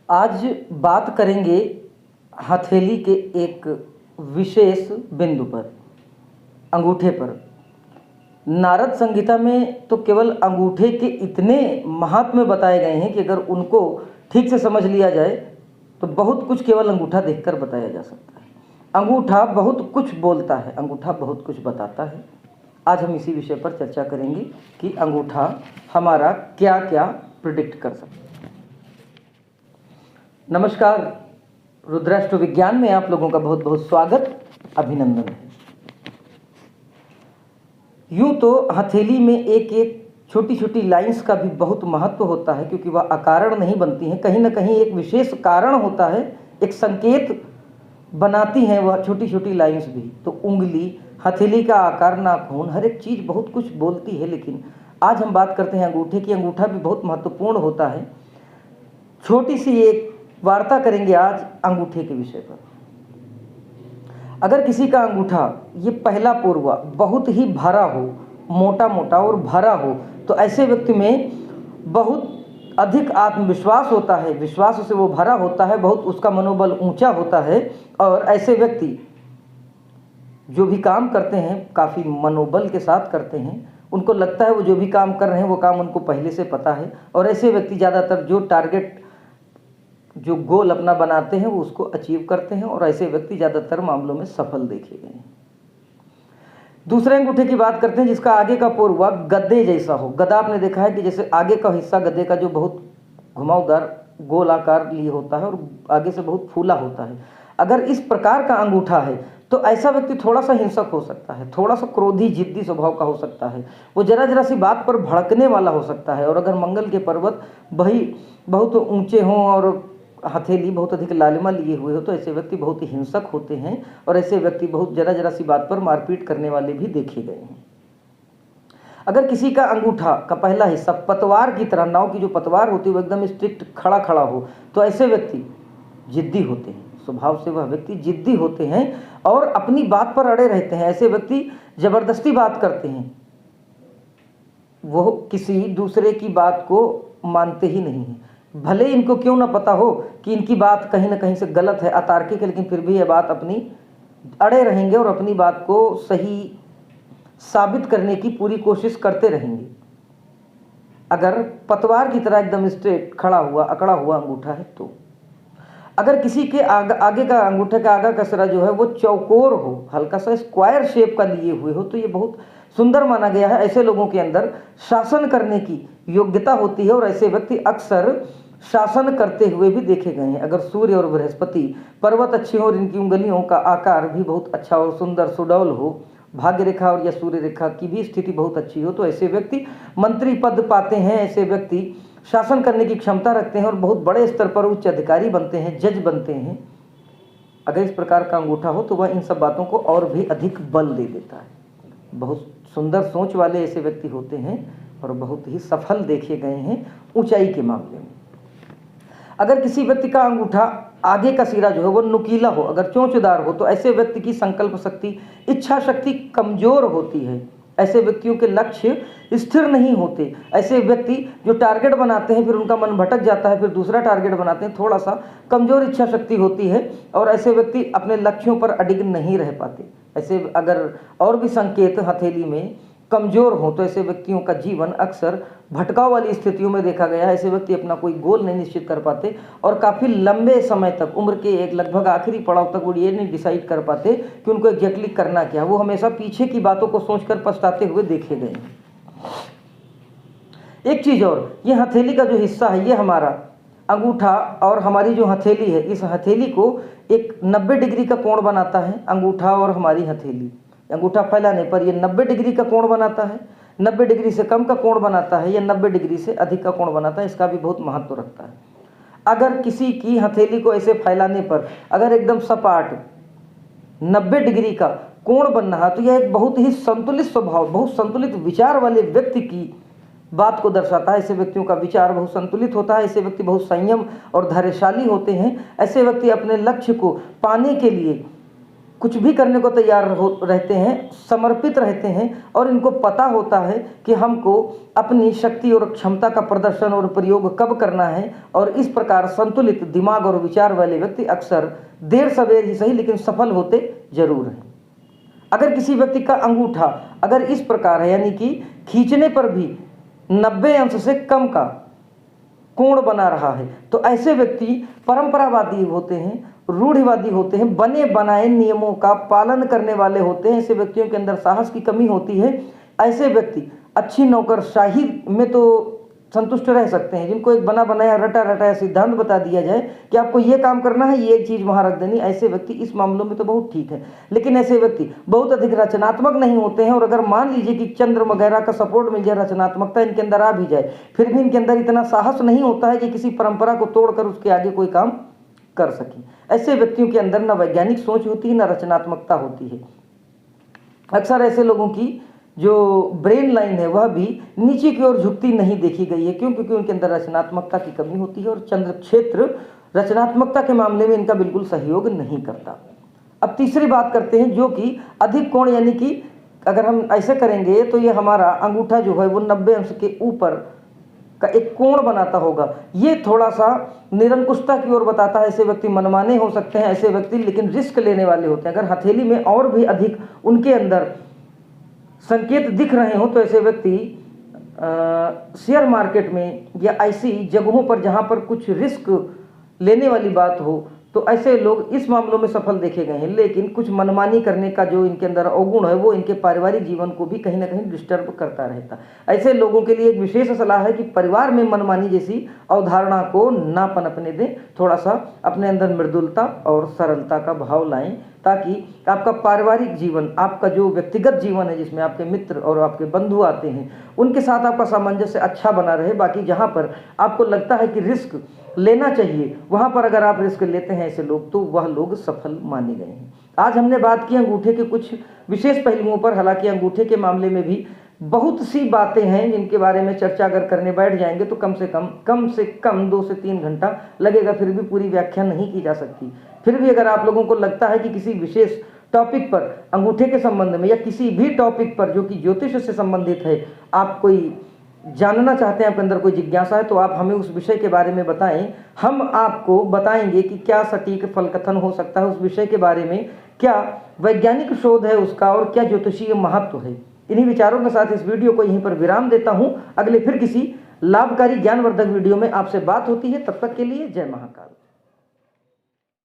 आज बात करेंगे हथेली के एक विशेष बिंदु पर, अंगूठे पर। नारद संहिता में तो केवल अंगूठे के इतने महात्म्य बताए गए हैं कि अगर उनको ठीक से समझ लिया जाए तो बहुत कुछ केवल अंगूठा देखकर बताया जा सकता है। अंगूठा बहुत कुछ बोलता है, अंगूठा बहुत कुछ बताता है। आज हम इसी विषय पर चर्चा करेंगे कि अंगूठा हमारा क्या क्या प्रिडिक्ट कर सकता है। नमस्कार, रुद्राष्ट्र विज्ञान में आप लोगों का बहुत बहुत स्वागत, अभिनंदन है। यूँ तो हथेली में एक एक छोटी छोटी लाइंस का भी बहुत महत्व होता है, क्योंकि वह अकारण नहीं बनती हैं, कहीं ना कहीं एक विशेष कारण होता है, एक संकेत बनाती हैं वह छोटी छोटी लाइंस भी। तो उंगली, हथेली का आकार, नाखून, हर एक चीज़ बहुत कुछ बोलती है। लेकिन आज हम बात करते हैं अंगूठे की। अंगूठा भी बहुत महत्वपूर्ण होता है। छोटी सी एक वार्ता करेंगे आज अंगूठे के विषय पर। अगर किसी का अंगूठा ये पहला पोरवा बहुत ही भरा हो, मोटा मोटा और भरा हो, तो ऐसे व्यक्ति में बहुत अधिक आत्मविश्वास होता है, विश्वास से वो भरा होता है, बहुत उसका मनोबल ऊंचा होता है। और ऐसे व्यक्ति जो भी काम करते हैं काफ़ी मनोबल के साथ करते हैं। उनको लगता है वो जो भी काम कर रहे हैं वो काम उनको पहले से पता है। और ऐसे व्यक्ति ज़्यादातर जो टारगेट, जो गोल अपना बनाते हैं वो उसको अचीव करते हैं। और ऐसे व्यक्ति ज़्यादातर मामलों में सफल देखे गए हैं। दूसरे अंगूठे की बात करते हैं जिसका आगे का पोरवा गद्दे जैसा हो। गदा आपने देखा है कि जैसे आगे का हिस्सा गद्दे का जो बहुत घुमावदार गोल आकार लिए होता है और आगे से बहुत फूला होता है। अगर इस प्रकार का अंगूठा है तो ऐसा व्यक्ति थोड़ा सा हिंसक हो सकता है, थोड़ा सा क्रोधी जिद्दी स्वभाव का हो सकता है। वो जरा जरा सी बात पर भड़कने वाला हो सकता है। और अगर मंगल के पर्वत बहुत ऊंचे हों और हथेली बहुत अधिक लालिमा लिए हुए हो तो ऐसे व्यक्ति बहुत ही हिंसक होते हैं। और ऐसे व्यक्ति बहुत जरा जरा सी बात पर मारपीट करने वाले भी देखे गए हैं। अगर किसी का अंगूठा का पहला हिस्सा पतवार की तरह, नाव की जो पतवार होती है वो एकदम स्ट्रिक्ट खड़ा खड़ा हो, तो ऐसे व्यक्ति जिद्दी होते हैं। स्वभाव से वह व्यक्ति जिद्दी होते हैं और अपनी बात पर अड़े रहते हैं। ऐसे व्यक्ति जबरदस्ती बात करते हैं, वो किसी दूसरे की बात को मानते ही नहीं हैं। भले इनको क्यों ना पता हो कि इनकी बात कहीं ना कहीं से गलत है, अतार्किक है, लेकिन फिर भी ये बात अपनी अड़े रहेंगे और अपनी बात को सही साबित करने की पूरी कोशिश करते रहेंगे। अगर पतवार की तरह एकदम स्ट्रेट खड़ा हुआ अकड़ा हुआ अंगूठा है तो। अगर किसी के आगे का अंगूठे का आगे का सिरा जो है वो चौकोर हो, हल्का सा स्क्वायर शेप का लिए हुए हो, तो ये बहुत सुंदर माना गया है। ऐसे लोगों के अंदर शासन करने की योग्यता होती है और ऐसे व्यक्ति अक्सर शासन करते हुए भी देखे गए हैं। अगर सूर्य और बृहस्पति पर्वत अच्छे हो और इनकी उंगलियों का आकार भी बहुत अच्छा और सुंदर सुडौल हो, भाग्य रेखा और या सूर्य रेखा की भी स्थिति बहुत अच्छी हो, तो ऐसे व्यक्ति मंत्री पद पाते हैं। ऐसे व्यक्ति शासन करने की क्षमता रखते हैं और बहुत बड़े स्तर पर उच्च अधिकारी बनते हैं, जज बनते हैं। अगर इस प्रकार का अंगूठा हो तो वह इन सब बातों को और भी अधिक बल दे देता है। बहुत सुंदर सोच वाले ऐसे व्यक्ति होते हैं और बहुत ही सफल देखे गए हैं ऊंचाई के मामले में। अगर किसी व्यक्ति का अंगूठा आगे का सिरा जो है वो नुकीला हो, अगर चोंचदार हो, तो ऐसे व्यक्ति की संकल्प शक्ति, इच्छा शक्ति कमजोर होती है। ऐसे व्यक्तियों के लक्ष्य स्थिर नहीं होते। ऐसे व्यक्ति जो टारगेट बनाते हैं फिर उनका मन भटक जाता है, फिर दूसरा टारगेट बनाते हैं, थोड़ा सा कमजोर इच्छा शक्ति होती है और ऐसे व्यक्ति अपने लक्ष्यों पर अडिग नहीं रह पाते। ऐसे अगर और भी संकेत हथेली में कमजोर हो तो ऐसे व्यक्तियों का जीवन अक्सर भटकाव वाली स्थितियों में देखा गया है। ऐसे व्यक्ति अपना कोई गोल नहीं निश्चित कर पाते और काफ़ी लंबे समय तक, उम्र के एक लगभग आखिरी पड़ाव तक वो ये नहीं डिसाइड कर पाते कि उनको एग्जैक्टली करना क्या। वो हमेशा पीछे की बातों को सोचकर पछताते हुए देखे गए। एक चीज़ और, ये हथेली का जो हिस्सा है ये हमारा अंगूठा और हमारी जो हथेली है, इस हथेली को एक 90 डिग्री का कोण बनाता है। अंगूठा और हमारी हथेली, अंगूठा फैलाने पर ये 90 डिग्री का कोण बनाता है, 90 डिग्री से कम का कोण बनाता है या 90 डिग्री से अधिक का कोण बनाता है। इसका भी बहुत महत्व रखता है। अगर किसी की हथेली को ऐसे फैलाने पर अगर एकदम सपाट 90 डिग्री का कोण बन रहा तो यह एक बहुत ही संतुलित स्वभाव, बहुत संतुलित विचार वाले व्यक्ति की बात को दर्शाता है। ऐसे व्यक्तियों का विचार बहुत संतुलित होता है। ऐसे व्यक्ति बहुत संयम और धैर्यशाली होते हैं। ऐसे व्यक्ति अपने लक्ष्य को पाने के लिए कुछ भी करने को तैयार हो रहते हैं, समर्पित रहते हैं और इनको पता होता है कि हमको अपनी शक्ति और क्षमता का प्रदर्शन और प्रयोग कब करना है। और इस प्रकार संतुलित दिमाग और विचार वाले व्यक्ति अक्सर देर सवेर ही सही लेकिन सफल होते जरूर हैं। अगर किसी व्यक्ति का अंगूठा अगर इस प्रकार है, यानी कि खींचने पर भी 90 अंश से कम का कोण बना रहा है, तो ऐसे व्यक्ति परंपरावादी होते हैं, रूढ़िवादी होते हैं, बने बनाए नियमों का पालन करने वाले होते हैं। ऐसे व्यक्तियों के अंदर साहस की कमी होती है। ऐसे व्यक्ति अच्छी नौकरशाही में तो संतुष्ट रह सकते हैं, जिनको एक बना बनाया रटा रटाया सिद्धांत बता दिया जाए कि आपको ये काम करना है, ये चीज़ वहाँ रख देनी, ऐसे व्यक्ति इस मामलों में तो बहुत ठीक है। लेकिन ऐसे व्यक्ति बहुत अधिक रचनात्मक नहीं होते हैं। और अगर मान लीजिए कि चंद्र वगैरह का सपोर्ट मिल जाए, रचनात्मकता इनके अंदर आ भी जाए, फिर भी इनके अंदर इतना साहस नहीं होता है कि किसी परंपरा को तोड़कर उसके आगे कोई काम कर सकें। ऐसे व्यक्तियों के अंदर न वैज्ञानिक सोच होती है, न रचनात्मकता होती है। अक्सर ऐसे लोगों की जो ब्रेन लाइन है वह भी नीचे की ओर झुकती नहीं देखी गई है। क्यों? क्योंकि उनके अंदर रचनात्मकता की कमी होती है और चंद्र क्षेत्र रचनात्मकता के मामले में इनका बिल्कुल सहयोग नहीं करता। अब तीसरी बात करते हैं, जो कि अधिक कोण, यानी कि अगर हम ऐसे करेंगे तो ये हमारा अंगूठा जो है वो 90 अंश के ऊपर का एक कोण बनाता होगा। ये थोड़ा सा निरंकुशता की ओर बताता है। ऐसे व्यक्ति मनमाने हो सकते हैं, ऐसे व्यक्ति लेकिन रिस्क लेने वाले होते हैं। अगर हथेली में और भी अधिक उनके अंदर संकेत दिख रहे हो तो ऐसे व्यक्ति शेयर मार्केट में या ऐसी जगहों पर जहां पर कुछ रिस्क लेने वाली बात हो, तो ऐसे लोग इस मामलों में सफल देखे गए हैं। लेकिन कुछ मनमानी करने का जो इनके अंदर अवगुण है वो इनके पारिवारिक जीवन को भी कहीं ना कहीं डिस्टर्ब करता रहता। ऐसे लोगों के लिए एक विशेष सलाह है कि परिवार में मनमानी जैसी अवधारणा को ना पनपने दें, थोड़ा सा अपने अंदर मृदुलता और सरलता का भाव लाएं, ताकि आपका पारिवारिक जीवन, आपका जो व्यक्तिगत जीवन है जिसमें आपके मित्र और आपके बंधु आते हैं, उनके साथ आपका सामंजस्य अच्छा बना रहे। बाकी जहाँ पर आपको लगता है कि रिस्क लेना चाहिए, वहाँ पर अगर आप रिस्क लेते हैं ऐसे लोग, तो वह लोग सफल माने गए हैं। आज हमने बात की अंगूठे के कुछ विशेष पहलुओं पर। हालांकि अंगूठे के मामले में भी बहुत सी बातें हैं जिनके बारे में चर्चा अगर करने बैठ जाएंगे तो कम से कम 2 से 3 घंटा लगेगा, फिर भी पूरी व्याख्या नहीं की जा सकती। फिर भी अगर आप लोगों को लगता है कि किसी विशेष टॉपिक पर, अंगूठे के संबंध में या किसी भी टॉपिक पर जो कि ज्योतिष से संबंधित है, आप कोई जानना चाहते हैं, आपके अंदर कोई जिज्ञासा है, तो आप हमें उस विषय के बारे में बताएं। हम आपको बताएंगे कि क्या सटीक फल कथन हो सकता है उस विषय के बारे में, क्या वैज्ञानिक शोध है उसका और क्या ज्योतिषीय महत्व है। इन्हीं विचारों के साथ इस वीडियो को यहीं पर विराम देता हूं। अगले फिर किसी लाभकारी ज्ञानवर्धक वीडियो में आपसे बात होती है। तब तक के लिए जय महाकाल।